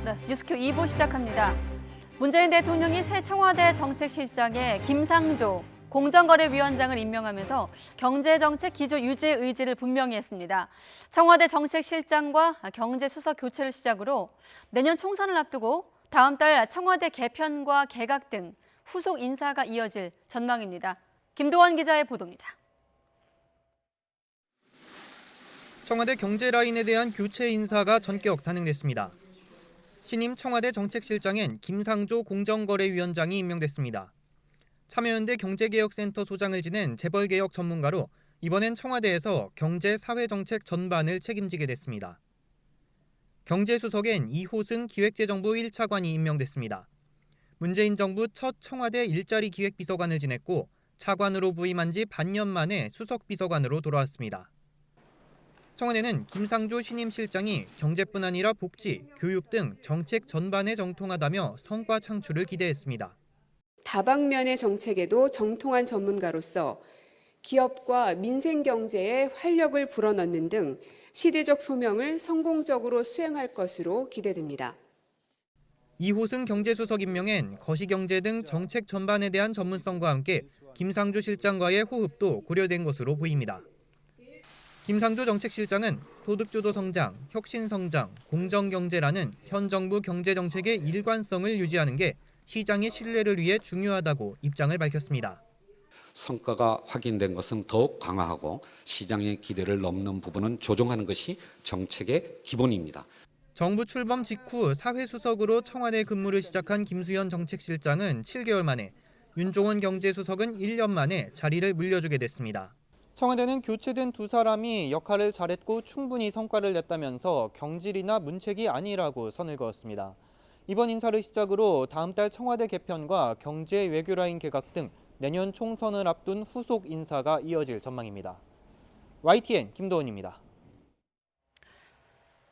네, 뉴스큐 2부 시작합니다. 문재인 대통령이 새 청와대 정책실장에 김상조 공정거래위원장을 임명하면서 경제정책 기조 유지의 의지를 분명히 했습니다. 청와대 정책실장과 경제수석 교체를 시작으로 내년 총선을 앞두고 다음 달 청와대 개편과 개각 등 후속 인사가 이어질 전망입니다. 김도원 기자의 보도입니다. 청와대 경제 라인에 대한 교체 인사가 전격 단행됐습니다. 신임 청와대 정책실장엔 김상조 공정거래위원장이 임명됐습니다. 참여연대 경제개혁센터 소장을 지낸 재벌개혁 전문가로 이번엔 청와대에서 경제 사회정책 전반을 책임지게 됐습니다. 경제수석엔 이호승 기획재정부 1차관이 임명됐습니다. 문재인 정부 첫 청와대 일자리 기획비서관을 지냈고 차관으로 부임한 지 반년 만에 수석비서관으로 돌아왔습니다. 청와대는 김상조 신임 실장이 경제뿐 아니라 복지, 교육 등 정책 전반에 정통하다며 성과 창출을 기대했습니다. 다방면의 정책에도 정통한 전문가로서 기업과 민생 경제에 활력을 불어넣는 등 시대적 소명을 성공적으로 수행할 것으로 기대됩니다. 이호승 경제수석 임명엔 거시경제 등 정책 전반에 대한 전문성과 함께 김상조 실장과의 호흡도 고려된 것으로 보입니다. 김상조 정책실장은 소득주도 성장, 혁신성장, 공정경제라는 현 정부 경제정책의 일관성을 유지하는 게 시장의 신뢰를 위해 중요하다고 입장을 밝혔습니다. 성과가 확인된 것은 더욱 강화하고 시장의 기대를 넘는 부분은 조정하는 것이 정책의 기본입니다. 정부 출범 직후 사회수석으로 청와대 근무를 시작한 김수현 정책실장은 7개월 만에, 윤종원 경제수석은 1년 만에 자리를 물려주게 됐습니다. 청와대는 교체된 두 사람이 역할을 잘했고 충분히 성과를 냈다면서 경질이나 문책이 아니라고 선을 그었습니다. 이번 인사를 시작으로 다음 달 청와대 개편과 경제 외교 라인 개각 등 내년 총선을 앞둔 후속 인사가 이어질 전망입니다. YTN 김도원입니다.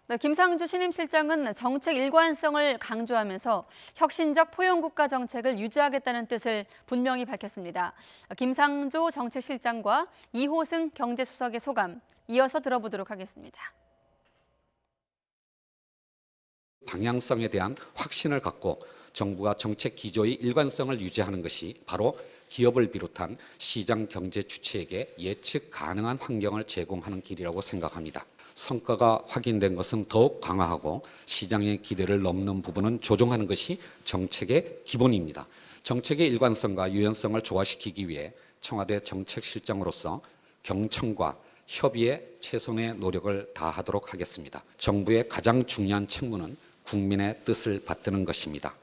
네, 김상조 신임 실장은 정책 일관성을 강조하면서 혁신적 포용국가 정책을 유지하겠다는 뜻을 분명히 밝혔습니다. 김상조 정책실장과 이호승 경제수석의 소감 이어서 들어보도록 하겠습니다. 방향성에 대한 확신을 갖고 정부가 정책 기조의 일관성을 유지하는 것이 바로 기업을 비롯한 시장 경제 주체에게 예측 가능한 환경을 제공하는 길이라고 생각합니다. 성과가 확인된 것은 더욱 강화하고 시장의 기대를 넘는 부분은 조정하는 것이 정책의 기본입니다. 정책의 일관성과 유연성을 조화시키기 위해 청와대 정책실장으로서 경청과 협의에 최선의 노력을 다하도록 하겠습니다. 정부의 가장 중요한 책무는 국민의 뜻을 받드는 것입니다.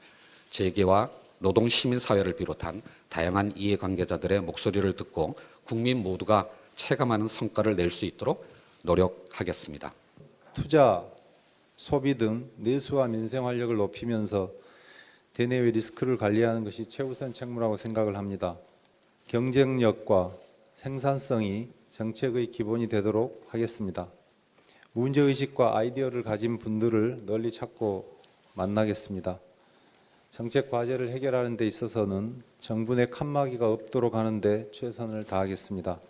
재계와 노동 시민사회를 비롯한 다양한 이해관계자들의 목소리를 듣고 국민 모두가 체감하는 성과를 낼 수 있도록 노력하겠습니다. 투자, 소비 등 내수와 민생 활력을 높이면서 대내외 리스크를 관리하는 것이 최우선 책무라고 생각을 합니다. 경쟁력과 생산성이 정책의 기본이 되도록 하겠습니다. 문제의식과 아이디어를 가진 분들을 널리 찾고 만나겠습니다. 정책 과제를 해결하는 데 있어서는 정부 내 칸막이가 없도록 하는 데 최선을 다하겠습니다.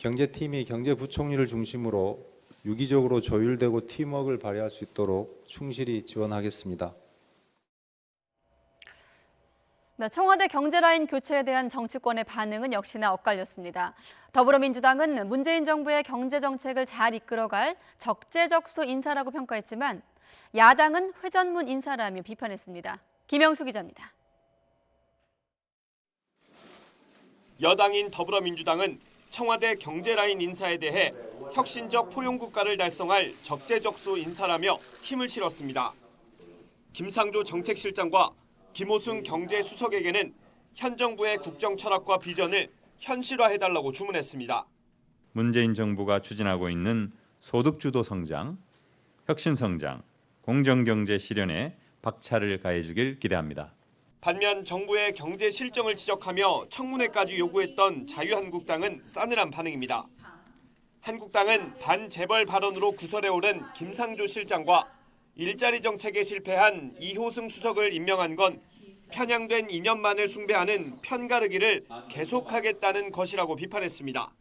경제팀이 경제부총리를 중심으로 유기적으로 조율되고 팀워크를 발휘할 수 있도록 충실히 지원하겠습니다. 청와대 경제라인 교체에 대한 정치권의 반응은 역시나 엇갈렸습니다. 더불어민주당은 문재인 정부의 경제정책을 잘 이끌어갈 적재적소 인사라고 평가했지만 야당은 회전문 인사라며 비판했습니다. 김영수 기자입니다. 여당인 더불어민주당은 청와대 경제라인 인사에 대해 혁신적 포용국가를 달성할 적재적소 인사라며 힘을 실었습니다. 김상조 정책실장과 김호승 경제수석에게는 현 정부의 국정 철학과 비전을 현실화해달라고 주문했습니다. 문재인 정부가 추진하고 있는 소득주도 성장, 혁신성장, 공정경제 실현에 박차를 가해주길 기대합니다. 반면 정부의 경제 실정을 지적하며 청문회까지 요구했던 자유한국당은 싸늘한 반응입니다. 한국당은 반재벌 발언으로 구설에 오른 김상조 실장과 일자리 정책에 실패한 이호승 수석을 임명한 건 편향된 이념만을 숭배하는 편가르기를 계속하겠다는 것이라고 비판했습니다.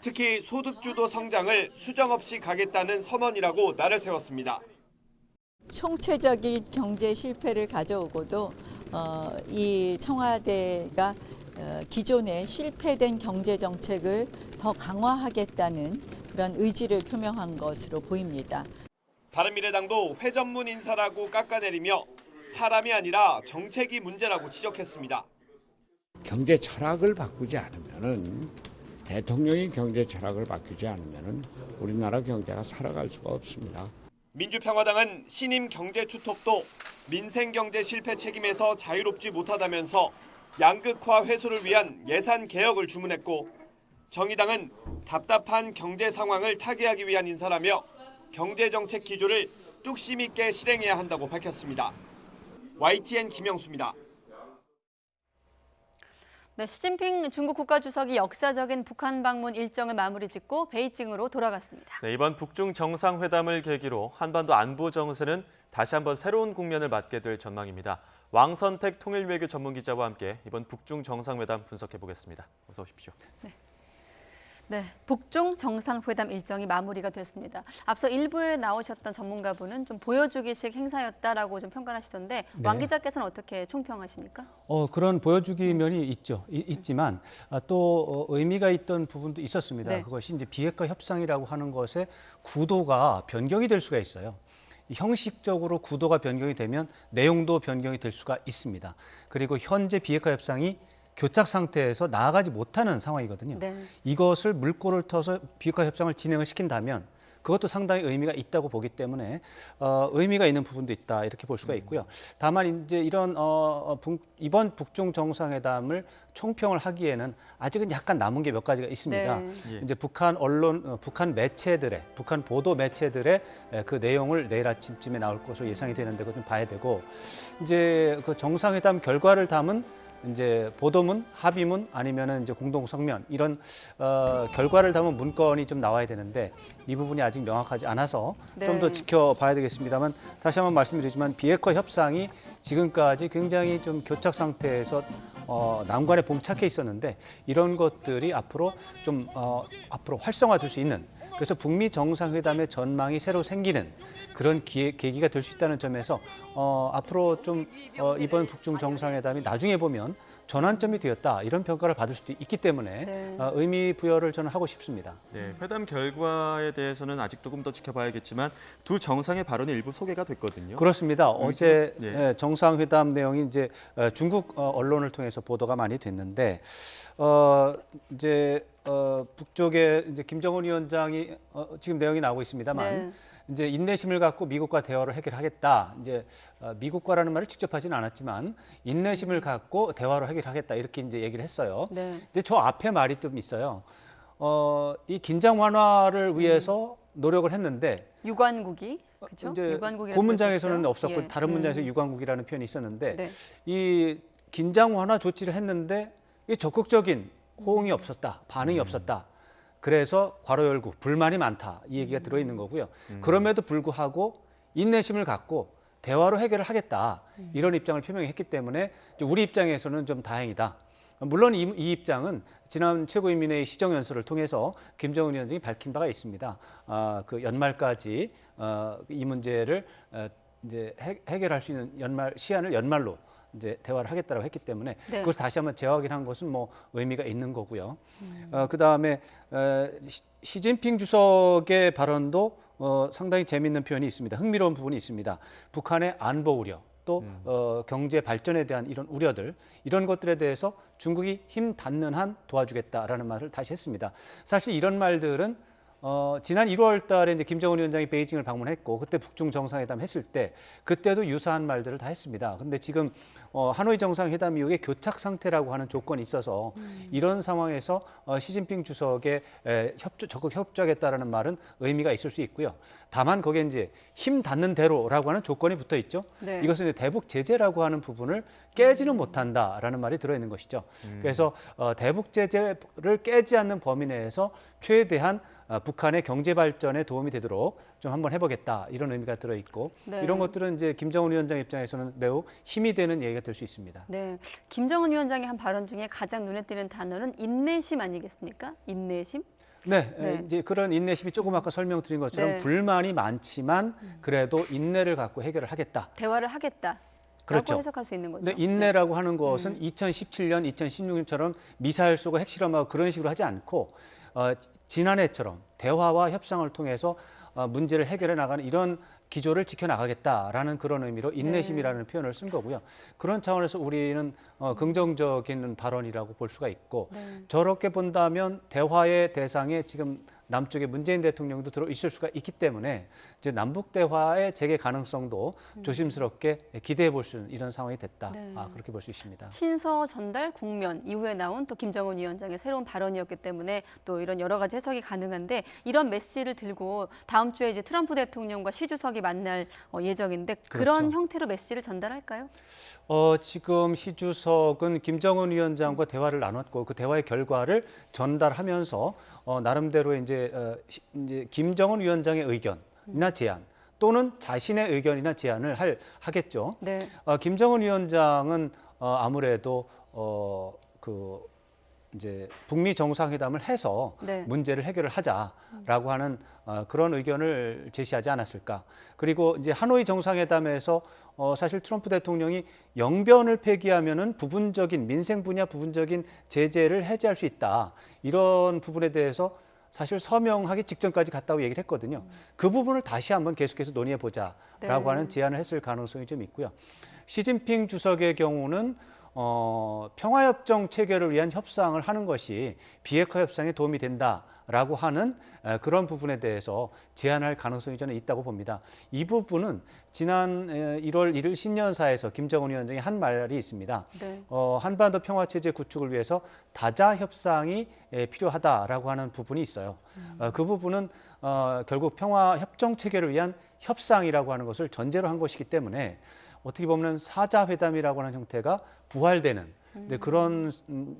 특히 소득주도 성장을 수정 없이 가겠다는 선언이라고 날을 세웠습니다. 총체적인 경제 실패를 가져오고도 이 청와대가 기존의 실패된 경제 정책을 더 강화하겠다는 그런 의지를 표명한 것으로 보입니다. 바른미래당도 회전문 인사라고 깎아내리며 사람이 아니라 정책이 문제라고 지적했습니다. 경제 철학을 바꾸지 않으면은 대통령이 경제 철학을 바꾸지 않으면은 우리나라 경제가 살아갈 수가 없습니다. 민주평화당은 신임 경제투톱도 민생 경제 실패 책임에서 자유롭지 못하다면서 양극화 해소를 위한 예산 개혁을 주문했고, 정의당은 답답한 경제 상황을 타개하기 위한 인사라며 경제정책 기조를 뚝심 있게 실행해야 한다고 밝혔습니다. YTN 김영수입니다. 네, 시진핑 중국 국가주석이 역사적인 북한 방문 일정을 마무리 짓고 베이징으로 돌아갔습니다. 네, 이번 북중 정상회담을 계기로 한반도 안보 정세는 다시 한번 새로운 국면을 맞게 될 전망입니다. 왕선택 통일외교 전문기자와 함께 이번 북중 정상회담 분석해 보겠습니다. 어서 오십시오. 네, 북중 정상회담 일정이 마무리가 됐습니다. 앞서 일부에 나오셨던 전문가분은 좀 보여주기식 행사였다라고 좀 평가하시던데 왕 기자께서는 어떻게 총평하십니까? 그런 보여주기 면이 있지만 또 의미가 있던 부분도 있었습니다. 네. 그것이 이제 비핵화 협상이라고 하는 것의 구도가 변경이 될 수가 있어요. 형식적으로 구도가 변경이 되면 내용도 변경이 될 수가 있습니다. 그리고 현재 비핵화 협상이 교착 상태에서 나아가지 못하는 상황이거든요. 네. 이것을 물꼬를 터서 비핵화 협상을 진행을 시킨다면 그것도 상당히 의미가 있다고 보기 때문에 의미가 있는 부분도 있다 이렇게 볼 수가 있고요. 다만 이제 이런 이번 북중 정상회담을 총평을 하기에는 아직은 약간 남은 게 몇 가지가 있습니다. 네. 이제 북한 언론, 북한 매체들의, 북한 보도 매체들의 그 내용을 내일 아침쯤에 나올 것으로 예상이 되는데 그것 좀 봐야 되고, 이제 그 정상회담 결과를 담은 이제 보도문, 합의문 아니면은 이제 공동 성명 이런 결과를 담은 문건이 좀 나와야 되는데 이 부분이 아직 명확하지 않아서 좀 더 지켜봐야 되겠습니다만, 다시 한번 말씀드리지만 비핵화 협상이 지금까지 굉장히 좀 교착 상태에서 난관에 봉착해 있었는데 이런 것들이 앞으로 좀 앞으로 활성화될 수 있는, 그래서 북미 정상회담의 전망이 새로 생기는 그런 계기가 될 수 있다는 점에서 앞으로 좀 이번 북중 정상회담이 나중에 보면 전환점이 되었다 이런 평가를 받을 수도 있기 때문에 의미 부여를 저는 하고 싶습니다. 네, 회담 결과에 대해서는 아직 조금 더 지켜봐야겠지만 두 정상의 발언이 일부 소개가 됐거든요. 그렇습니다. 어제 정상회담 내용이 이제 중국 언론을 통해서 보도가 많이 됐는데 이제 북쪽에 이제 김정은 위원장이 지금 내용이 나오고 있습니다만 이제 인내심을 갖고 미국과 대화를 해결하겠다. 이제 미국과라는 말을 직접 하지는 않았지만 인내심을 갖고 대화로 해결하겠다 이렇게 이제 얘기를 했어요. 근데 저 앞에 말이 좀 있어요. 이 긴장 완화를 위해서 노력을 했는데 유관국이 그렇죠? 이제 그 문장에서는 없었고 다른 문장에서 유관국이라는 표현이 있었는데 이 긴장 완화 조치를 했는데 이 적극적인 호응이 없었다, 반응이 없었다. 그래서 괄호 열고 불만이 많다 이 얘기가 들어있는 거고요. 그럼에도 불구하고 인내심을 갖고 대화로 해결을 하겠다 이런 입장을 표명했기 때문에 우리 입장에서는 좀 다행이다. 물론 이 입장은 지난 최고인민회의 시정연설을 통해서 김정은 위원장이 밝힌 바가 있습니다. 그 연말까지 이 문제를 이제 해결할 수 있는 시한을 연말로 이제 대화를 하겠다고 했기 때문에 그것을 다시 한번 재확인한 것은 뭐 의미가 있는 거고요. 그 다음에 시진핑 주석의 발언도 상당히 재미있는 표현이 있습니다. 흥미로운 부분이 있습니다. 북한의 안보 우려, 또 경제 발전에 대한 이런 우려들, 이런 것들에 대해서 중국이 힘 닿는 한 도와주겠다라는 말을 다시 했습니다. 사실 이런 말들은 지난 1월 달에 이제 김정은 위원장이 베이징을 방문했고 그때 북중 정상회담 했을 때 그때도 유사한 말들을 다 했습니다. 근데 지금 하노이 정상회담 이후에 교착 상태라고 하는 조건이 있어서 이런 상황에서 시진핑 주석의 적극 협조하겠다라는 말은 의미가 있을 수 있고요. 다만 거기에 이제 힘 닿는 대로라고 하는 조건이 붙어 있죠. 이것은 이제 대북 제재라고 하는 부분을 깨지는 못한다라는 말이 들어있는 것이죠. 그래서 대북 제재를 깨지 않는 범위 내에서 최대한 북한의 경제 발전에 도움이 되도록 좀 한번 해보겠다 이런 의미가 들어있고 이런 것들은 이제 김정은 위원장 입장에서는 매우 힘이 되는 얘기가 될 수 있습니다. 네, 김정은 위원장의 한 발언 중에 가장 눈에 띄는 단어는 인내심 아니겠습니까? 인내심? 네, 네. 이제 그런 인내심이 조금 아까 설명드린 것처럼 네. 불만이 많지만 그래도 인내를 갖고 해결을 하겠다. 대화를 하겠다. 그렇죠. 라고 해석할 수 있는 거죠. 근데 인내라고 하는 것은 2017년, 2016년처럼 미사일 쏘고 핵실험하고 그런 식으로 하지 않고 지난해처럼 대화와 협상을 통해서 문제를 해결해 나가는 이런 기조를 지켜나가겠다라는 그런 의미로 인내심이라는 표현을 쓴 거고요. 그런 차원에서 우리는 긍정적인 발언이라고 볼 수가 있고 저렇게 본다면 대화의 대상에 지금 남쪽에 문재인 대통령도 들어 있을 수가 있기 때문에 이제 남북 대화의 재개 가능성도 조심스럽게 기대해 볼 수 있는 이런 상황이 됐다. 그렇게 볼 수 있습니다. 친서 전달 국면 이후에 나온 또 김정은 위원장의 새로운 발언이었기 때문에 또 이런 여러 가지 해석이 가능한데 이런 메시지를 들고 다음 주에 이제 트럼프 대통령과 시 주석이 만날 예정인데 그런 그렇죠. 형태로 메시지를 전달할까요? 지금 시 주석은 김정은 위원장과 대화를 나눴고 그 대화의 결과를 전달하면서 나름대로 이제 김정은 위원장의 의견이나 제안 또는 자신의 의견이나 제안을 하겠죠. 네. 김정은 위원장은 아무래도 이제 북미 정상회담을 해서 네. 문제를 해결을 하자라고 하는 그런 의견을 제시하지 않았을까. 그리고 이제 하노이 정상회담에서 사실 트럼프 대통령이 영변을 폐기하면은 부분적인 민생 분야 부분적인 제재를 해제할 수 있다. 이런 부분에 대해서 사실 서명하기 직전까지 갔다고 얘기를 했거든요. 그 부분을 다시 한번 계속해서 논의해 보자라고 네. 하는 제안을 했을 가능성이 좀 있고요. 시진핑 주석의 경우는 평화협정 체결을 위한 협상을 하는 것이 비핵화 협상에 도움이 된다라고 하는 그런 부분에 대해서 제안할 가능성이 저는 있다고 봅니다. 이 부분은 지난 1월 1일 신년사에서 김정은 위원장이 한 말이 있습니다. 네. 한반도 평화체제 구축을 위해서 다자 협상이 필요하다라고 하는 부분이 있어요. 그 부분은 결국 평화협정 체결을 위한 협상이라고 하는 것을 전제로 한 것이기 때문에 어떻게 보면 사자회담이라고 하는 형태가 부활되는 그런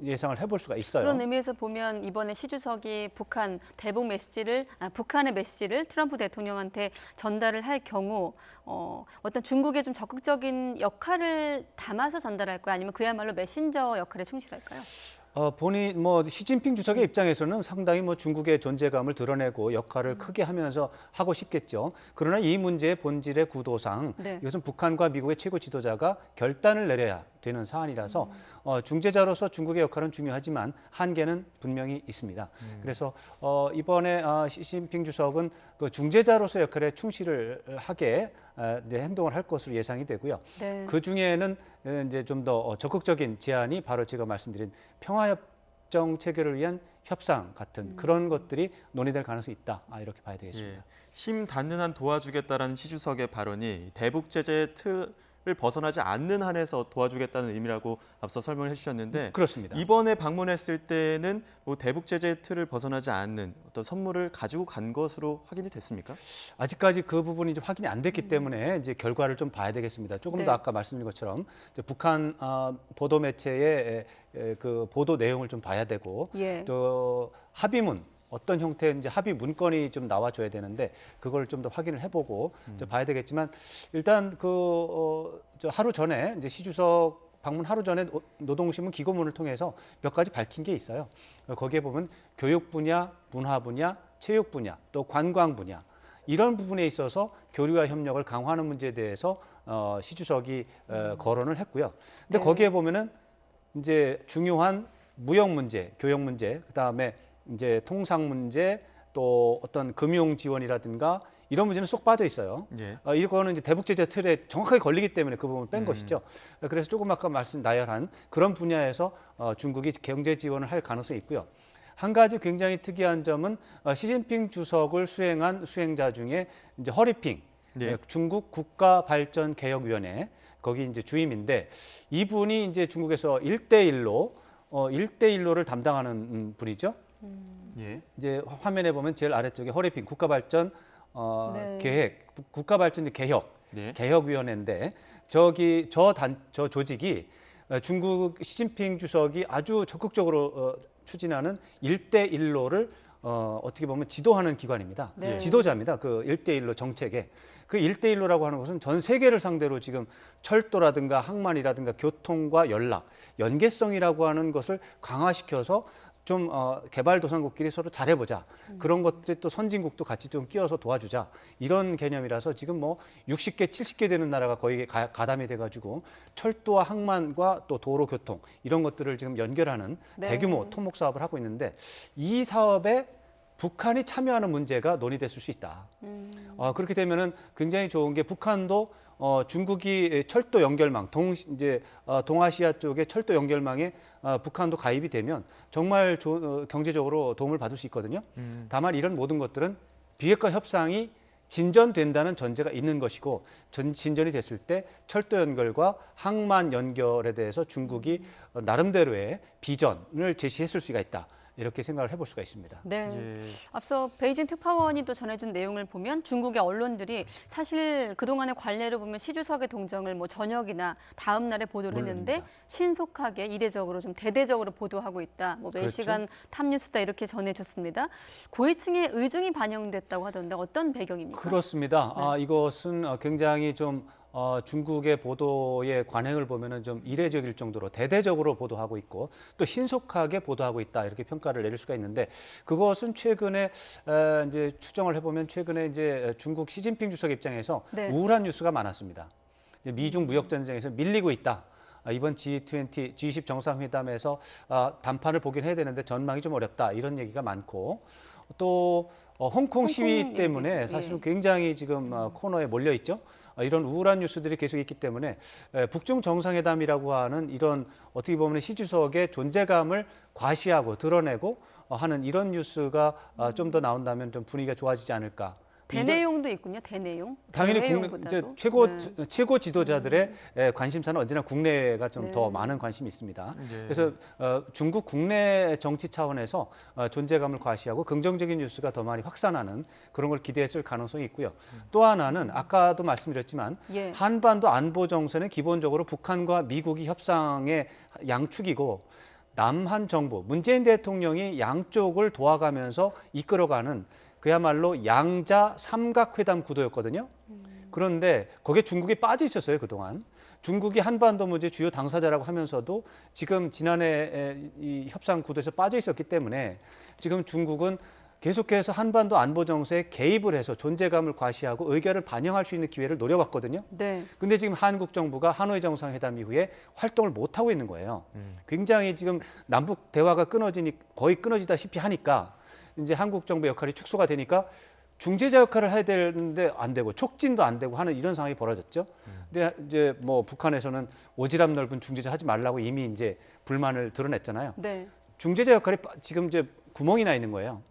예상을 해볼 수가 있어요. 그런 의미에서 보면 이번에 시 주석이 북한의 메시지를 트럼프 대통령한테 전달을 할 경우 어떤 중국의 좀 적극적인 역할을 담아서 전달할 거야 아니면 그야말로 메신저 역할에 충실할까요? 시진핑 주석의 입장에서는 상당히 중국의 존재감을 드러내고 역할을 크게 하면서 하고 싶겠죠. 그러나 이 문제의 본질의 구도상 네. 이것은 북한과 미국의 최고 지도자가 결단을 내려야 되는 사안이라서 중재자로서 중국의 역할은 중요하지만 한계는 분명히 있습니다. 그래서 이번에 시진핑 주석은 그 중재자로서 역할에 충실을 하게 이제 행동을 할 것으로 예상이 되고요. 네. 그 중에는 이제 좀 더 적극적인 제안이 바로 제가 말씀드린 평화협정 체결을 위한 협상 같은 그런 것들이 논의될 가능성이 있다. 이렇게 봐야 되겠습니다. 예, 힘 닿는 한 도와주겠다라는 시 주석의 발언이 대북 제재의 틀을 벗어나지 않는 한에서 도와주겠다는 의미라고 앞서 설명을 해주셨는데 그렇습니다. 이번에 방문했을 때는 대북 제재의 틀을 벗어나지 않는 어떤 선물을 가지고 간 것으로 확인이 됐습니까? 아직까지 그 부분이 좀 확인이 안 됐기 때문에 이제 결과를 좀 봐야 되겠습니다. 조금 네. 더 아까 말씀드린 것처럼 이제 북한 보도 매체의 그 보도 내용을 좀 봐야 되고 예. 또 합의문 어떤 형태의 이제 합의 문건이 좀 나와줘야 되는데 그걸 좀 더 확인을 해보고 좀 봐야 되겠지만 일단 저 하루 전에 이제 시 주석 방문 하루 전에 노동신문 기고문을 통해서 몇 가지 밝힌 게 있어요. 거기에 보면 교육 분야, 문화 분야, 체육 분야, 또 관광 분야 이런 부분에 있어서 교류와 협력을 강화하는 문제에 대해서 시 주석이 거론을 했고요. 근데 네. 거기에 보면은 이제 중요한 무역 문제, 교역 문제, 그다음에 이제 통상 문제, 또 어떤 금융 지원이라든가 이런 문제는 쏙 빠져 있어요. 예. 이거는 이제 대북 제재 틀에 정확하게 걸리기 때문에 그 부분을 뺀 것이죠. 그래서 조금 아까 나열한 그런 분야에서 중국이 경제 지원을 할 가능성이 있고요. 한 가지 굉장히 특이한 점은 시진핑 주석을 수행한 수행자 중에 이제 허리핑 네. 중국 국가발전개혁위원회 거기 이제 주임인데 이분이 이제 중국에서 1대1로를 담당하는 분이죠. 예. 이제 화면에 보면 제일 아래쪽에 허리핑 국가발전 네. 계획, 국가발전 개혁, 네. 개혁위원회인데 저 조직이 중국 시진핑 주석이 아주 적극적으로 추진하는 1대1로를 어떻게 보면 지도하는 기관입니다. 네. 지도자입니다. 그 1대1로 정책에. 그 1대1로라고 하는 것은 전 세계를 상대로 지금 철도라든가 항만이라든가 교통과 연락, 연계성이라고 하는 것을 강화시켜서 좀 개발도상국끼리 서로 잘해보자. 그런 것들이 또 선진국도 같이 좀 끼워서 도와주자. 이런 개념이라서 지금 뭐 60개, 70개 되는 나라가 거의 가담이 돼가지고 철도와 항만과 또 도로교통 이런 것들을 지금 연결하는 네. 대규모 토목 사업을 하고 있는데 이 사업에 북한이 참여하는 문제가 논의됐을 수 있다. 그렇게 되면은 굉장히 좋은 게 북한도 중국이 철도 연결망, 동아시아 쪽의 철도 연결망에 북한도 가입이 되면 정말 경제적으로 도움을 받을 수 있거든요. 다만 이런 모든 것들은 비핵화 협상이 진전된다는 전제가 있는 것이고 진전이 됐을 때 철도 연결과 항만 연결에 대해서 중국이 나름대로의 비전을 제시했을 수가 있다. 이렇게 생각을 해볼 수가 있습니다. 네. 예. 앞서 베이징 특파원이 또 전해준 내용을 보면 중국의 언론들이 사실 그동안의 관례를 보면 시 주석의 동정을 뭐 저녁이나 다음 날에 보도를 했는데 신속하게 이례적으로 좀 대대적으로 보도하고 있다. 뭐 매시간 탑뉴스다 이렇게 전해줬습니다. 고위층의 의중이 반영됐다고 하던데 어떤 배경입니까? 그렇습니다. 네. 이것은 굉장히 좀 중국의 보도의 관행을 보면은 좀 이례적일 정도로 대대적으로 보도하고 있고 또 신속하게 보도하고 있다 이렇게 평가를 내릴 수가 있는데 그것은 최근에 이제 추정을 해보면 최근에 이제 중국 시진핑 주석 입장에서 네. 우울한 뉴스가 많았습니다. 미중 무역 전쟁에서 밀리고 있다. 이번 G20, G20 정상회담에서 단판을 보긴 해야 되는데 전망이 좀 어렵다 이런 얘기가 많고 또 홍콩 시위 때문에 사실은 굉장히 지금 코너에 몰려 있죠. 이런 우울한 뉴스들이 계속 있기 때문에 북중 정상회담이라고 하는 이런 어떻게 보면 시 주석의 존재감을 과시하고 드러내고 하는 이런 뉴스가 좀 더 나온다면 좀 분위기가 좋아지지 않을까. 대내용도 있군요. 대내용. 당연히 대외용보다도. 이제 최고 지도자들의 관심사는 언제나 국내가 좀 더 많은 관심이 있습니다. 그래서 중국 국내 정치 차원에서 존재감을 과시하고 긍정적인 뉴스가 더 많이 확산하는 그런 걸 기대했을 가능성이 있고요. 또 하나는 아까도 말씀드렸지만 한반도 안보 정세는 기본적으로 북한과 미국이 협상의 양축이고 남한 정부, 문재인 대통령이 양쪽을 도와가면서 이끌어가는 그야말로 양자 삼각회담 구도였거든요. 그런데 거기에 중국이 빠져 있었어요, 그동안. 중국이 한반도 문제 주요 당사자라고 하면서도 지금 지난해 이 협상 구도에서 빠져 있었기 때문에 지금 중국은 계속해서 한반도 안보 정세에 개입을 해서 존재감을 과시하고 의견을 반영할 수 있는 기회를 노려봤거든요. 네. 근데 지금 한국 정부가 하노이 정상회담 이후에 활동을 못 하고 있는 거예요. 굉장히 지금 남북 대화가 거의 끊어지다시피 하니까 이제 한국 정부 역할이 축소가 되니까 중재자 역할을 해야 되는데 안 되고 촉진도 안 되고 하는 이런 상황이 벌어졌죠. 근데 이제 뭐 북한에서는 오지랖 넓은 중재자 하지 말라고 이미 이제 불만을 드러냈잖아요. 네. 중재자 역할이 지금 이제 구멍이 나 있는 거예요.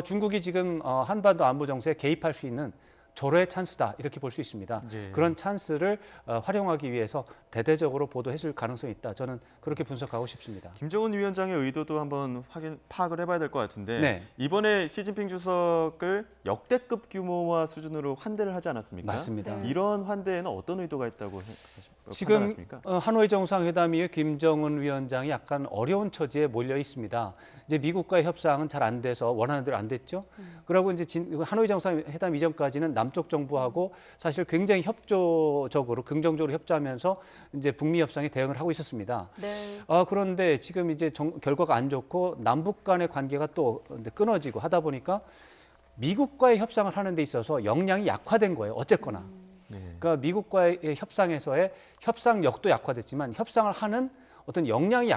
중국이 지금 한반도 안보 정세에 개입할 수 있는 절호의 찬스다 이렇게 볼 수 있습니다. 그런 찬스를 활용하기 위해서 대대적으로 보도했을 가능성이 있다. 저는 그렇게 분석하고 싶습니다. 김정은 위원장의 의도도 한번 파악을 해봐야 될 것 같은데 네. 이번에 시진핑 주석을 역대급 규모와 수준으로 환대를 하지 않았습니까? 맞습니다. 이런 환대에는 어떤 의도가 있다고 지금 판단하십니까? 하노이 정상회담 이후에 김정은 위원장이 약간 어려운 처지에 몰려 있습니다. 이제 미국과의 협상은 잘 안 돼서 원하는 대로 안 됐죠. 그리고 이제 하노이 정상회담 이전까지는 남쪽 정부하고 사실 굉장히 협조적으로 긍정적으로 협조하면서 이제 북미 협상에 대응을 하고 있었습니다. 네. 그런데 지금 이제 결과가 안 좋고 남북 간의 관계가 또 끊어지고 하다 보니까 미국과의 협상을 하는 데 있어서 역량이 약화된 거예요. 어쨌거나. 그러니까 미국과의 협상에서의 협상력도 약화됐지만 협상을 하는 어떤 역량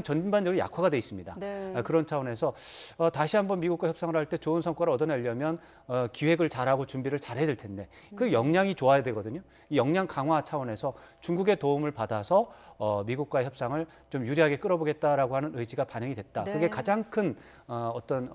전반적으로 약화가 돼 있습니다. 네. 그런 차원에서 다시 한번 미국과 협상을 할 때 좋은 성과를 얻어내려면 기획을 잘하고 준비를 잘해야 될 텐데 그 역량이 좋아야 되거든요. 이 역량 강화 차원에서 중국의 도움을 받아서 미국과의 협상을 좀 유리하게 끌어보겠다라고 하는 의지가 반영이 됐다. 네. 그게 가장 큰 어떤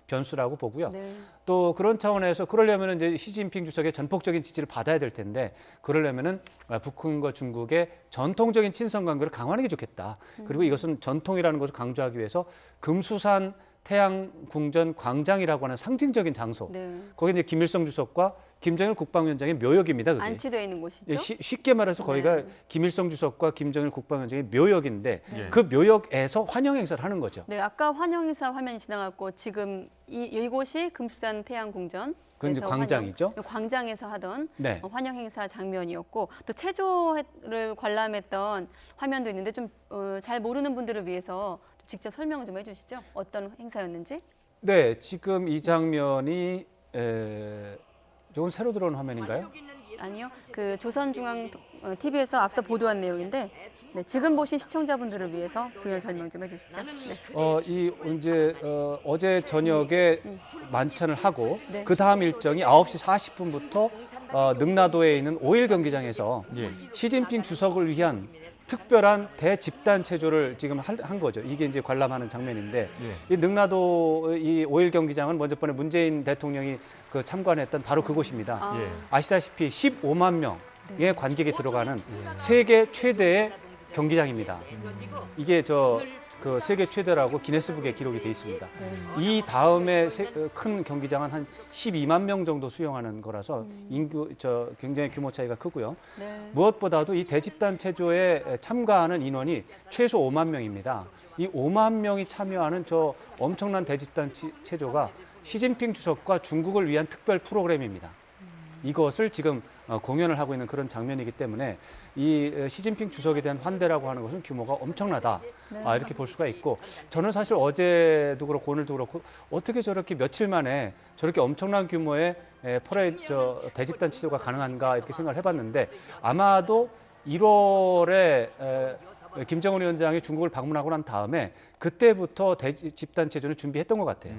변수라고 보고요. 네. 또 그런 차원에서 그러려면 이제 시진핑 주석의 전폭적인 지지를 받아야 될 텐데 그러려면은 북한과 중국의 전통적인 친선 관계를 강화하는 게 좋겠다. 그리고 이것은 전통이라는 것을 강조하기 위해서 금수산 태양궁전 광장이라고 하는 상징적인 장소. 네. 거기 이제 김일성 주석과 김정일 국방위원장의 묘역입니다. 그게. 안치되어 있는 곳이죠. 쉽게 말해서 거기가 김일성 주석과 김정일 국방위원장의 묘역인데 그 묘역에서 환영 행사를 하는 거죠. 네, 아까 환영 행사 화면이 지나갔고 지금 이곳이 금수산 태양궁전. 그건 이제 광장이죠. 광장에서 하던 네. 환영 행사 장면이었고 또 체조를 관람했던 화면도 있는데 좀 잘 모르는 분들을 위해서 직접 설명 좀 해주시죠. 어떤 행사였는지. 네, 지금 이 장면이 이건 새로 들어온 화면인가요? 아니요, 그 조선중앙 TV에서 앞서 보도한 내용인데 네, 지금 보신 시청자분들을 위해서 부연 설명 좀 해주시죠. 네. 어제 저녁에 만찬을 하고 네. 그 다음 일정이 9시 40분부터 능라도에 있는 5일 경기장에서 시진핑 주석을 위한 특별한 대집단 체조를 지금 한 거죠. 이게 이제 관람하는 장면인데 이 능라도 이 5일 경기장은 먼저 번에 문재인 대통령이 그 참관했던 바로 그곳입니다. 아시다시피 15만 명의 관객이 들어가는 세계 최대의 경기장입니다. 이게 그 세계 최대라고 기네스북에 기록이 돼 있습니다. 이 다음에 큰 경기장은 한 12만 명 정도 수용하는 거라서 굉장히 규모 차이가 크고요. 네. 무엇보다도 이 대집단 체조에 참가하는 인원이 최소 5만 명입니다. 이 5만 명이 참여하는 저 엄청난 대집단 체조가 시진핑 주석과 중국을 위한 특별 프로그램입니다. 이것을 지금 공연을 하고 있는 그런 장면이기 때문에 이 시진핑 주석에 대한 환대라고 하는 것은 규모가 엄청나다. 네. 이렇게 볼 수가 있고 저는 사실 어제도 그렇고 오늘도 그렇고 어떻게 저렇게 며칠 만에 저렇게 엄청난 규모의 대집단 체조가 가능한가 이렇게 생각을 해봤는데 아마도 1월에 김정은 위원장이 중국을 방문하고 난 다음에 그때부터 대집단 체조를 준비했던 것 같아요.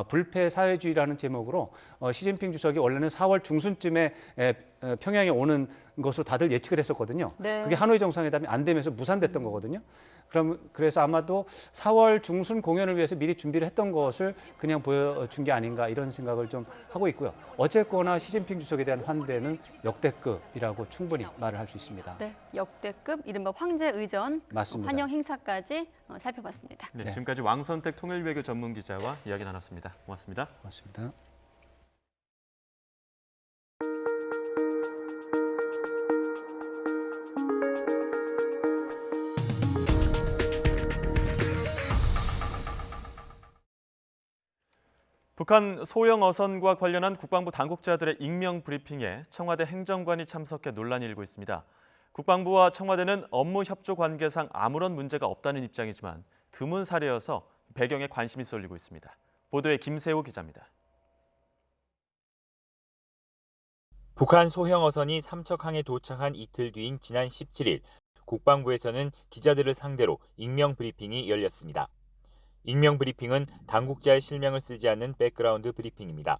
불패 사회주의라는 제목으로 시진핑 주석이 원래는 4월 중순쯤에 평양에 오는 것으로 다들 예측을 했었거든요. 네. 그게 하노이 정상회담이 안 되면서 무산됐던 거거든요. 그래서 아마도 4월 중순 공연을 위해서 미리 준비를 했던 것을 그냥 보여준 게 아닌가 이런 생각을 좀 하고 있고요. 어쨌거나 시진핑 주석에 대한 환대는 역대급이라고 충분히 말을 할 수 있습니다. 네, 역대급 이른바 황제의전 맞습니다. 환영 행사까지 살펴봤습니다. 네, 지금까지 왕선택 통일외교 전문기자와 이야기 나눴습니다. 고맙습니다. 고맙습니다. 북한 소형 어선과 관련한 국방부 당국자들의 익명 브리핑에 청와대 행정관이 참석해 논란이 일고 있습니다. 국방부와 청와대는 업무 협조 관계상 아무런 문제가 없다는 입장이지만 드문 사례여서 배경에 관심이 쏠리고 있습니다. 보도에 김세호 기자입니다. 북한 소형 어선이 삼척항에 도착한 이틀 뒤인 지난 17일 국방부에서는 기자들을 상대로 익명 브리핑이 열렸습니다. 익명 브리핑은 당국자의 실명을 쓰지 않는 백그라운드 브리핑입니다.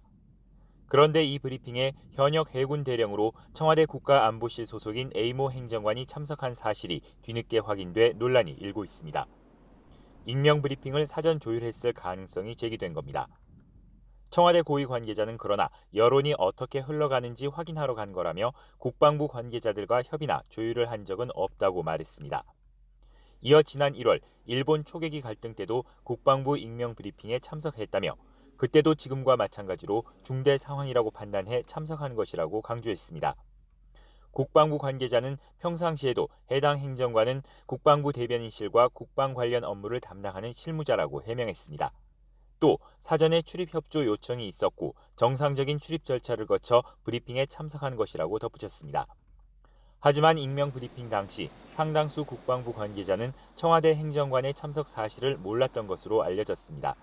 그런데 이 브리핑에 현역 해군 대령으로 청와대 국가안보실 소속인 에이모 행정관이 참석한 사실이 뒤늦게 확인돼 논란이 일고 있습니다. 익명 브리핑을 사전 조율했을 가능성이 제기된 겁니다. 청와대 고위 관계자는 그러나 여론이 어떻게 흘러가는지 확인하러 간 거라며 국방부 관계자들과 협의나 조율을 한 적은 없다고 말했습니다. 이어 지난 1월 일본 초계기 갈등 때도 국방부 익명 브리핑에 참석했다며 그때도 지금과 마찬가지로 중대 상황이라고 판단해 참석한 것이라고 강조했습니다. 국방부 관계자는 평상시에도 해당 행정관은 국방부 대변인실과 국방 관련 업무를 담당하는 실무자라고 해명했습니다. 또 사전에 출입 협조 요청이 있었고 정상적인 출입 절차를 거쳐 브리핑에 참석한 것이라고 덧붙였습니다. 하지만 익명 브리핑 당시 상당수 국방부 관계자는 청와대 행정관의 참석 사실을 몰랐던 것으로 알려졌습니다.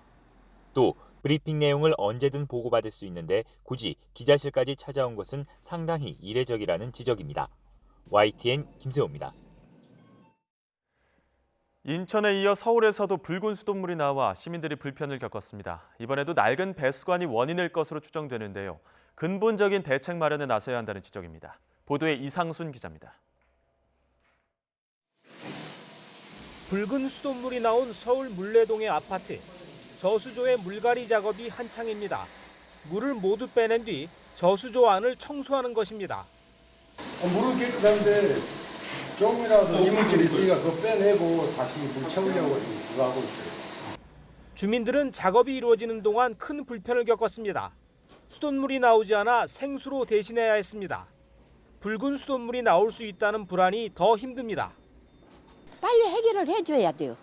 또 브리핑 내용을 언제든 보고받을 수 있는데 굳이 기자실까지 찾아온 것은 상당히 이례적이라는 지적입니다. YTN 김세호입니다. 인천에 이어 서울에서도 붉은 수돗물이 나와 시민들이 불편을 겪었습니다. 이번에도 낡은 배수관이 원인일 것으로 추정되는데요. 근본적인 대책 마련에 나서야 한다는 지적입니다. 보도에 이상순 기자입니다. 붉은 수돗물이 나온 서울 물레동의 아파트. 저수조의 물갈이 작업이 한창입니다. 물을 모두 빼낸 뒤 저수조 안을 청소하는 것입니다. 물은 깨끗한데 조금이라도 이물질이 있으니까 그거 빼내고 다시 물 채우려고 그거 하고 있어요. 주민들은 작업이 이루어지는 동안 큰 불편을 겪었습니다. 수돗물이 나오지 않아 생수로 대신해야 했습니다. 붉은 수돗물이 나올 수 있다는 불안이 더 힘듭니다. 빨리 해결을 해줘야 돼요.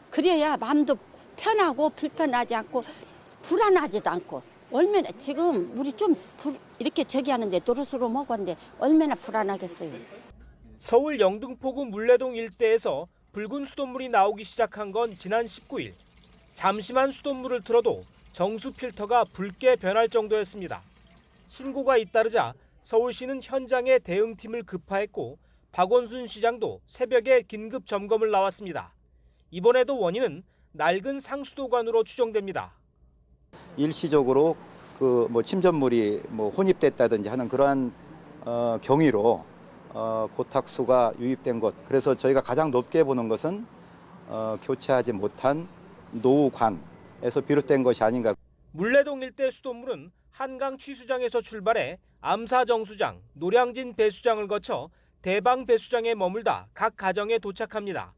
그래야 마음도 편하고 불편하지 않고 불안하지도 않고. 얼마나 지금 우리 좀 이렇게 저기 하는데 노릇으로 먹었는데 얼마나 불안하겠어요. 서울 영등포구 물레동 일대에서 붉은 수돗물이 나오기 시작한 건 지난 19일. 잠시만 수돗물을 틀어도 정수 필터가 붉게 변할 정도였습니다. 신고가 잇따르자 서울시는 현장에 대응팀을 급파했고 박원순 시장도 새벽에 긴급 점검을 나왔습니다. 이번에도 원인은 낡은 상수도관으로 추정됩니다. 일시적으로 침전물이 혼입됐다든지 하는 그러한 경위로 고탁수가 유입된 것. 그래서 저희가 가장 높게 보는 것은 교체하지 못한 노후관에서 비롯된 것이 아닌가. 물레동 일대 수돗물은 한강 취수장에서 출발해 암사정수장, 노량진 배수장을 거쳐 대방 배수장에 머물다 각 가정에 도착합니다.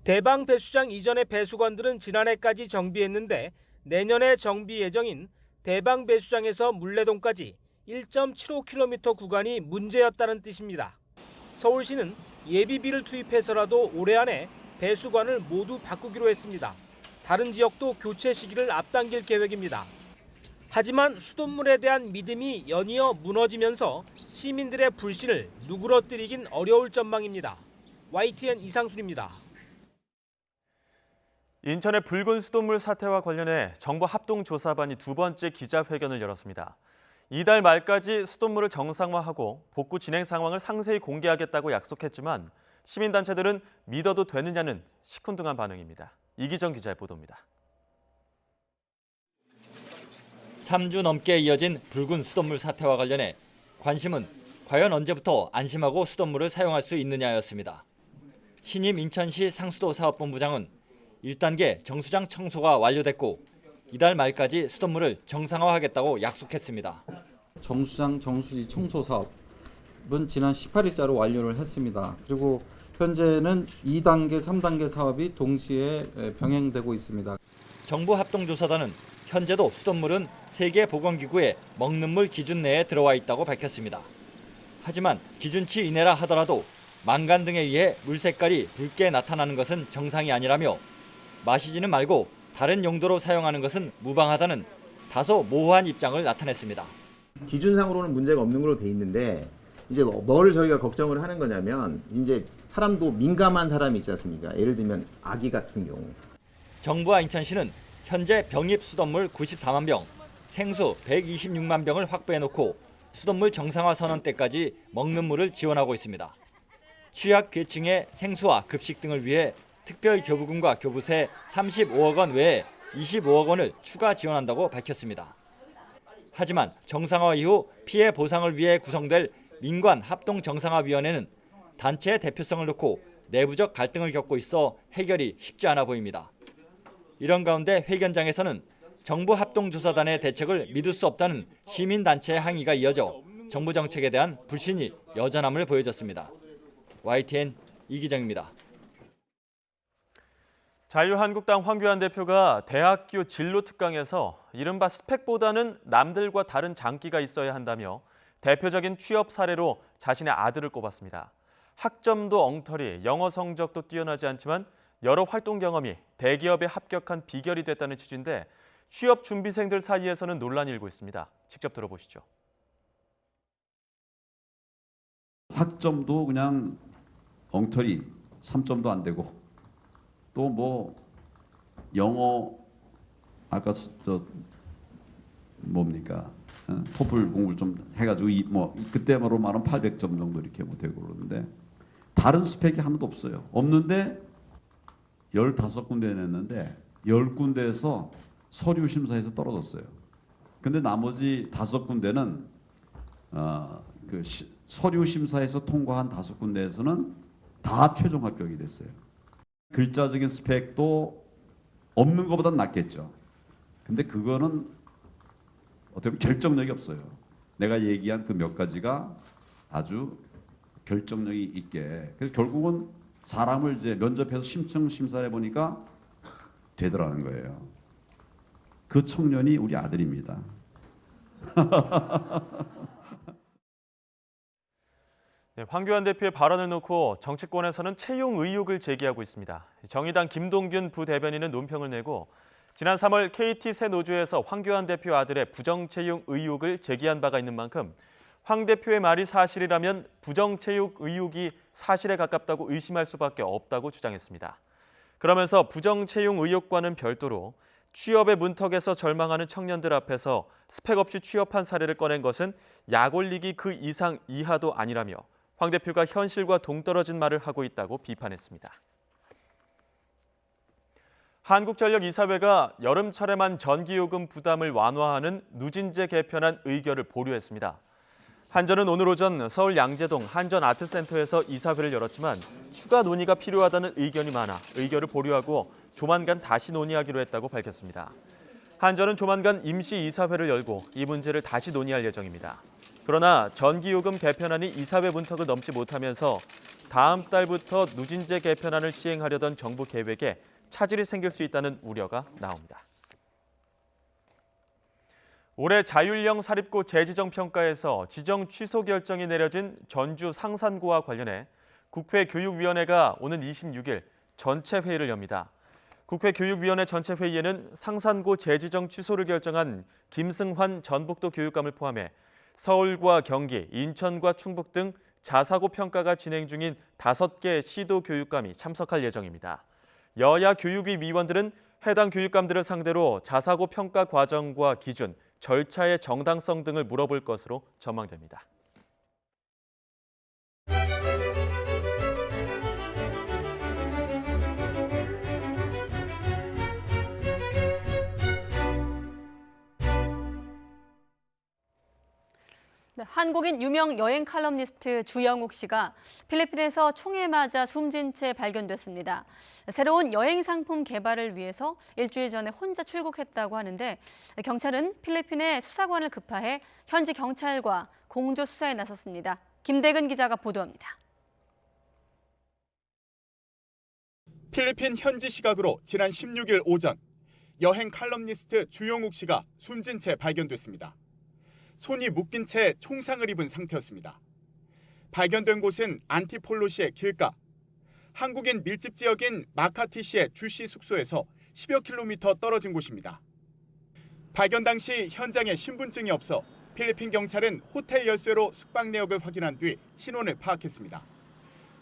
대방 배수장 이전의 배수관들은 지난해까지 정비했는데 내년에 정비 예정인 대방 배수장에서 물레동까지 1.75km 구간이 문제였다는 뜻입니다. 서울시는 예비비를 투입해서라도 올해 안에 배수관을 모두 바꾸기로 했습니다. 다른 지역도 교체 시기를 앞당길 계획입니다. 하지만 수돗물에 대한 믿음이 연이어 무너지면서 시민들의 불신을 누그러뜨리긴 어려울 전망입니다. YTN 이상순입니다. 인천의 붉은 수돗물 사태와 관련해 정부 합동조사반이 두 번째 기자회견을 열었습니다. 이달 말까지 수돗물을 정상화하고 복구 진행 상황을 상세히 공개하겠다고 약속했지만 시민단체들은 믿어도 되느냐는 시큰둥한 반응입니다. 이기정 기자의 보도입니다. 3주 넘게 이어진 붉은 수돗물 사태와 관련해 관심은 과연 언제부터 안심하고 수돗물을 사용할 수 있느냐였습니다. 신임 인천시 상수도 사업본부장은 1단계 정수장 청소가 완료됐고 이달 말까지 수돗물을 정상화하겠다고 약속했습니다. 정수장 정수지 청소 사업은 지난 18일자로 완료를 했습니다. 그리고 현재는 2단계, 3단계 사업이 동시에 병행되고 있습니다. 정부 합동조사단은 현재도 수돗물은 세계보건기구의 먹는 물 기준 내에 들어와 있다고 밝혔습니다. 하지만 기준치 이내라 하더라도 망간 등에 의해 물 색깔이 붉게 나타나는 것은 정상이 아니라며 마시지는 말고 다른 용도로 사용하는 것은 무방하다는 다소 모호한 입장을 나타냈습니다. 기준상으로는 문제가 없는 걸로 돼 있는데 이제 뭘 저희가 걱정을 하는 거냐면 이제 사람도 민감한 사람이 있지 않습니까? 예를 들면 아기 같은 경우. 정부와 인천시는 현재 병입 수돗물 94만 병, 생수 126만 병을 확보해놓고 수돗물 정상화 선언 때까지 먹는 물을 지원하고 있습니다. 취약계층의 생수와 급식 등을 위해 특별교부금과 교부세 35억 원 외에 25억 원을 추가 지원한다고 밝혔습니다. 하지만 정상화 이후 피해 보상을 위해 구성될 민관 합동정상화위원회는 단체의 대표성을 놓고 내부적 갈등을 겪고 있어 해결이 쉽지 않아 보입니다. 이런 가운데 회견장에서는 정부 합동조사단의 대책을 믿을 수 없다는 시민단체의 항의가 이어져 정부 정책에 대한 불신이 여전함을 보여줬습니다. YTN 이기정입니다. 자유한국당 황교안 대표가 대학교 진로 특강에서 이른바 스펙보다는 남들과 다른 장기가 있어야 한다며 대표적인 취업 사례로 자신의 아들을 꼽았습니다. 학점도 엉터리, 영어 성적도 뛰어나지 않지만 여러 활동 경험이 대기업에 합격한 비결이 됐다는 취지인데 취업 준비생들 사이에서는 논란이 일고 있습니다. 직접 들어보시죠. 학점도 그냥 엉터리, 3점도 안 되고 또 뭐 영어 아까 뭡니까 토플 공부를 좀 해가지고 뭐 그때로 말하면 800점 정도 이렇게 뭐 되고 그러는데 다른 스펙이 하나도 없어요. 없는데 15군데 냈는데 10군데에서 서류 심사에서 떨어졌어요. 근데 나머지 5군데는 서류 심사에서 통과한 5군데에서는 다 최종 합격이 됐어요. 글자적인 스펙도 없는 것보다는 낫겠죠. 근데 그거는 어떻게 보면 결정력이 없어요. 내가 얘기한 그 몇 가지가 아주 결정력이 있게. 그래서 결국은 사람을 이제 면접해서 심층 심사를 해보니까 되더라는 거예요. 그 청년이 우리 아들입니다. 네, 황교안 대표의 발언을 놓고 정치권에서는 채용 의혹을 제기하고 있습니다. 정의당 김동균 부대변인은 논평을 내고 지난 3월 KT 새 노조에서 황교안 대표 아들의 부정 채용 의혹을 제기한 바가 있는 만큼 황 대표의 말이 사실이라면 부정체육 의혹이 사실에 가깝다고 의심할 수밖에 없다고 주장했습니다. 그러면서 부정채용 의혹과는 별도로 취업의 문턱에서 절망하는 청년들 앞에서 스펙 없이 취업한 사례를 꺼낸 것은 약 올리기 그 이상 이하도 아니라며 황 대표가 현실과 동떨어진 말을 하고 있다고 비판했습니다. 한국전력 이사회가 여름철에만 전기요금 부담을 완화하는 누진제 개편안 의결을 보류했습니다. 한전은 오늘 오전 서울 양재동 한전아트센터에서 이사회를 열었지만 추가 논의가 필요하다는 의견이 많아 의결을 보류하고 조만간 다시 논의하기로 했다고 밝혔습니다. 한전은 조만간 임시 이사회를 열고 이 문제를 다시 논의할 예정입니다. 그러나 전기요금 개편안이 이사회 문턱을 넘지 못하면서 다음 달부터 누진제 개편안을 시행하려던 정부 계획에 차질이 생길 수 있다는 우려가 나옵니다. 올해 자율형 사립고 재지정 평가에서 지정 취소 결정이 내려진 전주 상산고와 관련해 국회 교육위원회가 오는 26일 전체 회의를 엽니다. 국회 교육위원회 전체 회의에는 상산고 재지정 취소를 결정한 김승환 전북도 교육감을 포함해 서울과 경기, 인천과 충북 등 자사고 평가가 진행 중인 5개 시도 교육감이 참석할 예정입니다. 여야 교육위 위원들은 해당 교육감들을 상대로 자사고 평가 과정과 기준, 절차의 정당성 등을 물어볼 것으로 전망됩니다. 네, 한국인 유명 여행 칼럼니스트 주영욱 씨가 필리핀에서 총에 맞아 숨진 채 발견됐습니다. 새로운 여행 상품 개발을 위해서 일주일 전에 혼자 출국했다고 하는데 경찰은 필리핀의 수사관을 급파해 현지 경찰과 공조 수사에 나섰습니다. 김대근 기자가 보도합니다. 필리핀 현지 시각으로 지난 16일 오전 여행 칼럼니스트 주영욱 씨가 숨진 채 발견됐습니다. 손이 묶인 채 총상을 입은 상태였습니다. 발견된 곳은 안티폴로시의 길가, 한국인 밀집 지역인 마카티시의 주씨 숙소에서 10여 킬로미터 떨어진 곳입니다. 발견 당시 현장에 신분증이 없어 필리핀 경찰은 호텔 열쇠로 숙박 내역을 확인한 뒤 신원을 파악했습니다.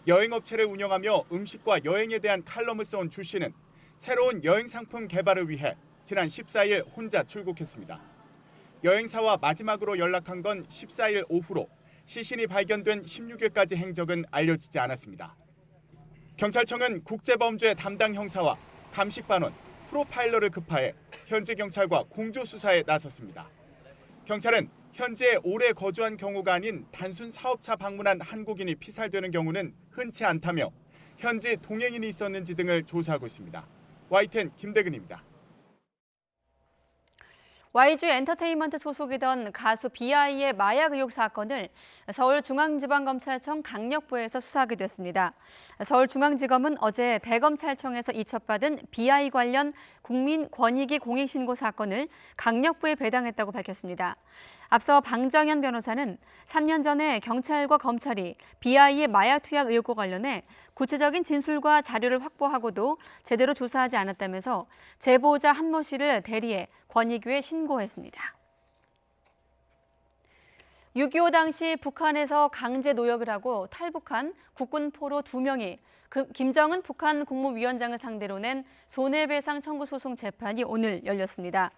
여행업체를 운영하며 음식과 여행에 대한 칼럼을 써온 주 씨는 새로운 여행 상품 개발을 위해 지난 14일 혼자 출국했습니다. 여행사와 마지막으로 연락한 건 14일 오후로 시신이 발견된 16일까지 행적은 알려지지 않았습니다. 경찰청은 국제범죄 담당 형사와 감식반원, 프로파일러를 급파해 현지 경찰과 공조 수사에 나섰습니다. 경찰은 현지에 오래 거주한 경우가 아닌 단순 사업차 방문한 한국인이 피살되는 경우는 흔치 않다며 현지 동행인이 있었는지 등을 조사하고 있습니다. YTN 김대근입니다. YG 엔터테인먼트 소속이던 가수 비아이의 마약 의혹 사건을 서울중앙지방검찰청 강력부에서 수사하게 됐습니다. 서울중앙지검은 어제 대검찰청에서 이첩받은 비아이 관련 국민권익위 공익신고 사건을 강력부에 배당했다고 밝혔습니다. 앞서 방정현 변호사는 3년 전에 경찰과 검찰이 비아이의 마약 투약 의혹과 관련해 구체적인 진술과 자료를 확보하고도 제대로 조사하지 않았다면서 제보자 한모 씨를 대리해 권익위에 신고했습니다. 6.25 당시 북한에서 강제 노역을 하고 탈북한 국군 포로 2명이 김정은 북한 국무위원장을 상대로 낸 손해배상 청구 소송 재판이 오늘 열렸습니다.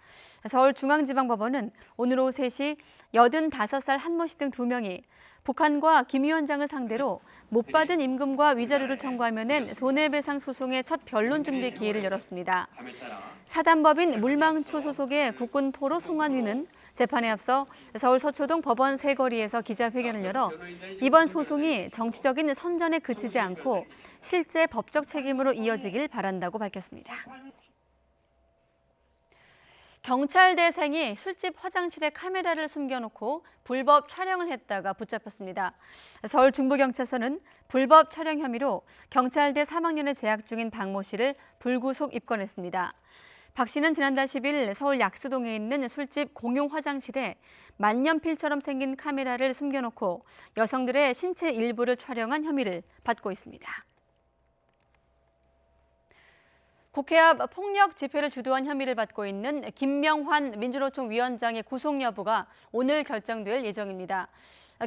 서울중앙지방법원은 오늘 오후 3시 85살 한모 씨 등 2명이 북한과 김 위원장을 상대로 못 받은 임금과 위자료를 청구하며 낸 손해배상 소송의 첫 변론 준비 기일을 열었습니다. 사단법인 물망초 소속의 국군 포로 송환위는 재판에 앞서 서울 서초동 법원 세거리에서 기자회견을 열어 이번 소송이 정치적인 선전에 그치지 않고 실제 법적 책임으로 이어지길 바란다고 밝혔습니다. 경찰대생이 술집 화장실에 카메라를 숨겨놓고 불법 촬영을 했다가 붙잡혔습니다. 서울 중부경찰서는 불법 촬영 혐의로 경찰대 3학년에 재학 중인 박모 씨를 불구속 입건했습니다. 박 씨는 지난달 10일 서울 약수동에 있는 술집 공용 화장실에 만년필처럼 생긴 카메라를 숨겨놓고 여성들의 신체 일부를 촬영한 혐의를 받고 있습니다. 국회 앞 폭력 집회를 주도한 혐의를 받고 있는 김명환 민주노총 위원장의 구속 여부가 오늘 결정될 예정입니다.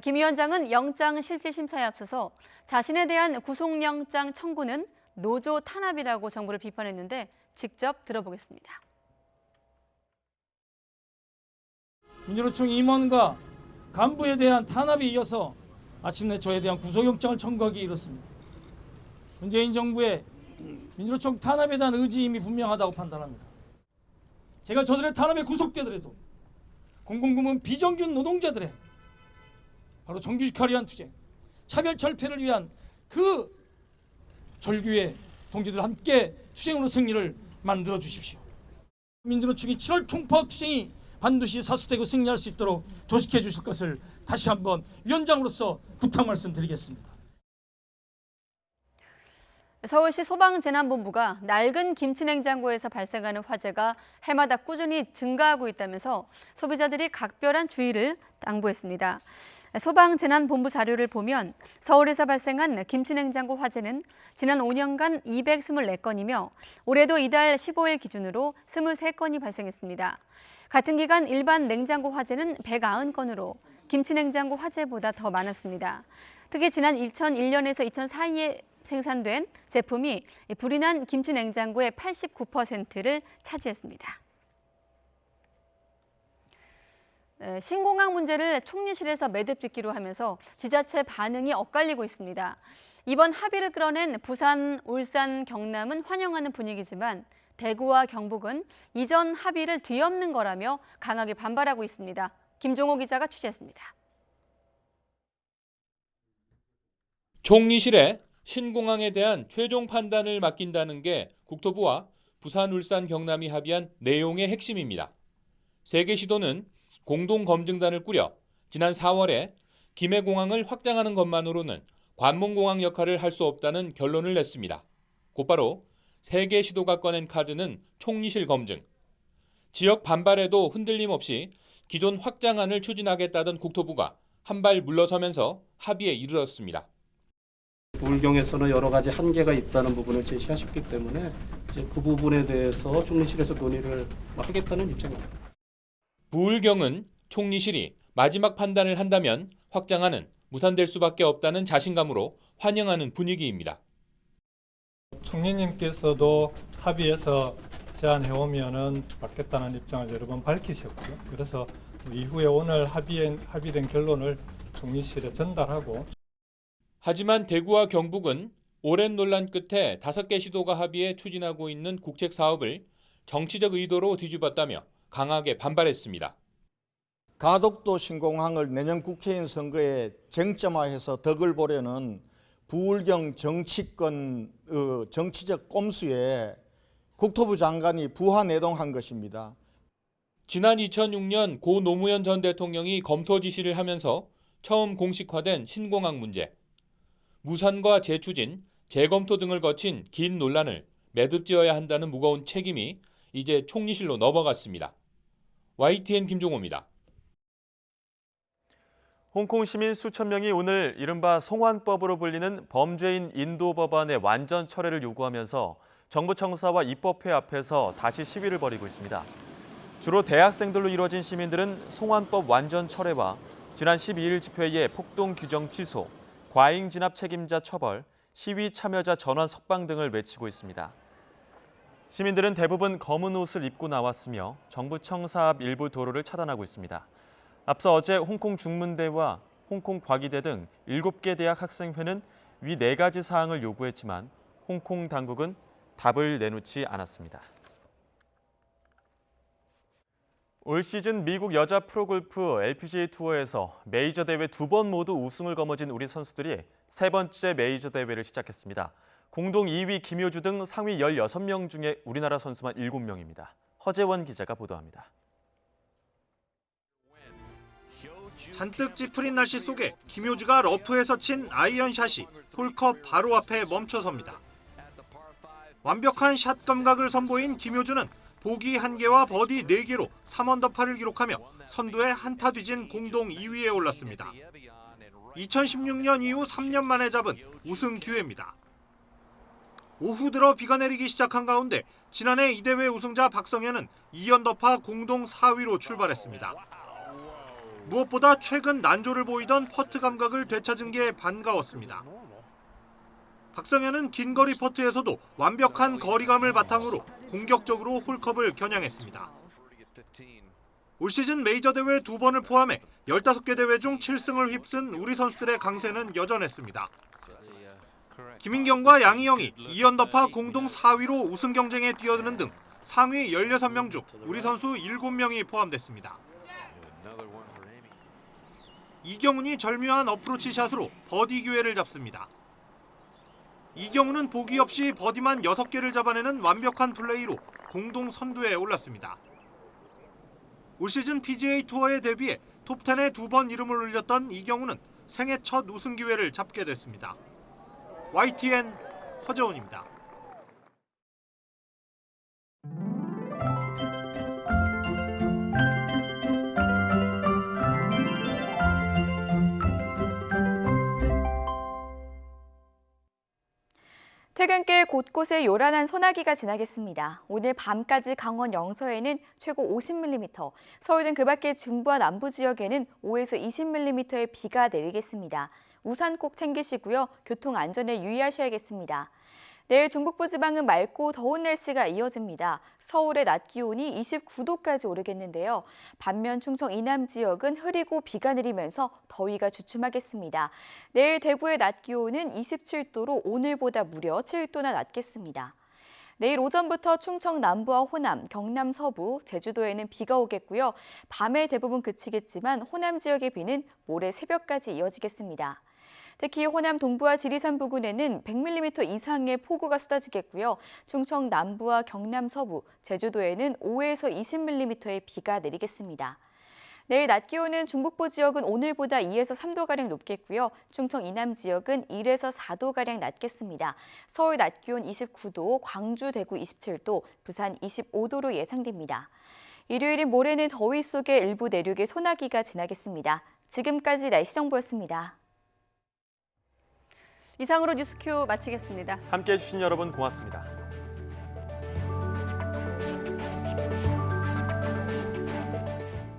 김 위원장은 영장 실질 심사에 앞서서 자신에 대한 구속영장 청구는 노조 탄압이라고 정부를 비판했는데 직접 들어보겠습니다. 민주노총 임원과 간부에 대한 탄압에 이어서 아침내 저에 대한 구속영장을 청구하기 이렇습니다. 문재인 정부의 민주노총 탄압에 대한 의지임이 분명하다고 판단합니다. 제가 저들의 탄압에 구속되더라도 공공부문 비정규 노동자들의 바로 정규직화를 위한 투쟁, 차별철폐를 위한 그 절규에 동지들 함께 투쟁으로 승리를 만들어 주십시오. 민주노총이 7월 총파업 투쟁이 반드시 사수되고 승리할 수 있도록 조직해 주실 것을 다시 한번 위원장으로서 부탁 말씀드리겠습니다. 서울시 소방재난본부가 낡은 김치냉장고에서 발생하는 화재가 해마다 꾸준히 증가하고 있다면서 소비자들이 각별한 주의를 당부했습니다. 소방재난본부 자료를 보면 서울에서 발생한 김치냉장고 화재는 지난 5년간 224건이며 올해도 이달 15일 기준으로 23건이 발생했습니다. 같은 기간 일반 냉장고 화재는 190건으로 김치냉장고 화재보다 더 많았습니다. 특히 지난 2001년에서 2000 사이에 생산된 제품이 불이 난 김치냉장고의 89%를 차지했습니다. 신공항 문제를 총리실에서 매듭짓기로 하면서 지자체 반응이 엇갈리고 있습니다. 이번 합의를 끌어낸 부산, 울산, 경남은 환영하는 분위기지만 대구와 경북은 이전 합의를 뒤엎는 거라며 강하게 반발하고 있습니다. 김종호 기자가 취재했습니다. 총리실에 신공항에 대한 최종 판단을 맡긴다는 게 국토부와 부산, 울산, 경남이 합의한 내용의 핵심입니다. 세 개 시도는 공동검증단을 꾸려 지난 4월에 김해공항을 확장하는 것만으로는 관문공항 역할을 할 수 없다는 결론을 냈습니다. 곧바로 세 개 시도가 꺼낸 카드는 총리실 검증. 지역 반발에도 흔들림 없이 기존 확장안을 추진하겠다던 국토부가 한 발 물러서면서 합의에 이르렀습니다. 부울경에서는 여러 가지 한계가 있다는 부분을 제시하셨기 때문에 이제 그 부분에 대해서 총리실에서 논의를 하겠다는 입장입니다. 부울경은 총리실이 마지막 판단을 한다면 확장안은 무산될 수밖에 없다는 자신감으로 환영하는 분위기입니다. 총리님께서도 합의해서 제안해오면은 받겠다는 입장을 여러 번 밝히셨고요. 그래서 이후에 오늘 합의된 결론을 총리실에 전달하고. 하지만 대구와 경북은 오랜 논란 끝에 5개 시도가 합의해 추진하고 있는 국책 사업을 정치적 의도로 뒤집었다며 강하게 반발했습니다. 가덕도 신공항을 내년 국회의원 선거에 쟁점화해서 덕을 보려는 부울경 정치권 정치적 꼼수에 국토부 장관이 부하내동한 것입니다. 지난 2006년 고 노무현 전 대통령이 검토 지시를 하면서 처음 공식화된 신공항 문제. 무산과 재추진, 재검토 등을 거친 긴 논란을 매듭지어야 한다는 무거운 책임이 이제 총리실로 넘어갔습니다. YTN 김종호입니다. 홍콩 시민 수천 명이 오늘 이른바 송환법으로 불리는 범죄인 인도 법안의 완전 철회를 요구하면서 정부 청사와 입법회 앞에서 다시 시위를 벌이고 있습니다. 주로 대학생들로 이루어진 시민들은 송환법 완전 철회와 지난 12일 집회의 폭동 규정 취소, 과잉 진압 책임자 처벌, 시위 참여자 전원 석방 등을 외치고 있습니다. 시민들은 대부분 검은 옷을 입고 나왔으며 정부 청사 앞 일부 도로를 차단하고 있습니다. 앞서 어제 홍콩 중문대와 홍콩 과기대 등 7개 대학 학생회는 위 4가지 사항을 요구했지만 홍콩 당국은 답을 내놓지 않았습니다. 올 시즌 미국 여자 프로골프 LPGA 투어에서 메이저 대회 2번 모두 우승을 거머쥔 우리 선수들이 3번째 메이저 대회를 시작했습니다. 공동 2위 김효주 등 상위 16명 중에 우리나라 선수만 7명입니다. 허재원 기자가 보도합니다. 잔뜩 찌푸린 날씨 속에 김효주가 러프에서 친 아이언샷이 홀컵 바로 앞에 멈춰섭니다. 완벽한 샷 감각을 선보인 김효주는 보기 1개와 버디 4개로 3언더파를 기록하며 선두에 한타 뒤진 공동 2위에 올랐습니다. 2016년 이후 3년 만에 잡은 우승 기회입니다. 오후 들어 비가 내리기 시작한 가운데 지난해 이 대회 우승자 박성현은 2언더파 공동 4위로 출발했습니다. 무엇보다 최근 난조를 보이던 퍼트 감각을 되찾은 게 반가웠습니다. 박성현은 긴 거리 퍼트에서도 완벽한 거리감을 바탕으로 공격적으로 홀컵을 겨냥했습니다. 올 시즌 메이저 대회 2번을 포함해 15개 대회 중 7승을 휩쓴 우리 선수들의 강세는 여전했습니다. 김인경과 양희영이 2언더파 공동 4위로 우승 경쟁에 뛰어드는 등 상위 16명 중 우리 선수 7명이 포함됐습니다. 이경훈이 절묘한 어프로치 샷으로 버디 기회를 잡습니다. 이경훈은 보기 없이 버디만 6개를 잡아내는 완벽한 플레이로 공동 선두에 올랐습니다. 올 시즌 PGA 투어에 데뷔해 톱10에 2번 이름을 올렸던 이경훈은 생애 첫 우승 기회를 잡게 됐습니다. YTN 허재원입니다. 퇴근길 곳곳에 요란한 소나기가 지나겠습니다. 오늘 밤까지 강원 영서에는 최고 50mm, 서울 등 그 밖의 중부와 남부 지역에는 5에서 20mm의 비가 내리겠습니다. 우산 꼭 챙기시고요. 교통 안전에 유의하셔야겠습니다. 내일 중북부 지방은 맑고 더운 날씨가 이어집니다. 서울의 낮 기온이 29도까지 오르겠는데요. 반면 충청 이남 지역은 흐리고 비가 내리면서 더위가 주춤하겠습니다. 내일 대구의 낮 기온은 27도로 오늘보다 무려 7도나 낮겠습니다. 내일 오전부터 충청 남부와 호남, 경남 서부, 제주도에는 비가 오겠고요. 밤에 대부분 그치겠지만 호남 지역의 비는 모레 새벽까지 이어지겠습니다. 특히 호남 동부와 지리산 부근에는 100mm 이상의 폭우가 쏟아지겠고요. 충청 남부와 경남 서부, 제주도에는 5에서 20mm의 비가 내리겠습니다. 내일 낮 기온은 중북부 지역은 오늘보다 2에서 3도가량 높겠고요. 충청 이남 지역은 1에서 4도가량 낮겠습니다. 서울 낮 기온 29도, 광주, 대구 27도, 부산 25도로 예상됩니다. 일요일인 모레는 더위 속에 일부 내륙에 소나기가 지나겠습니다. 지금까지 날씨 정보였습니다. 이상으로 뉴스큐 마치겠습니다. 함께해 주신 여러분 고맙습니다.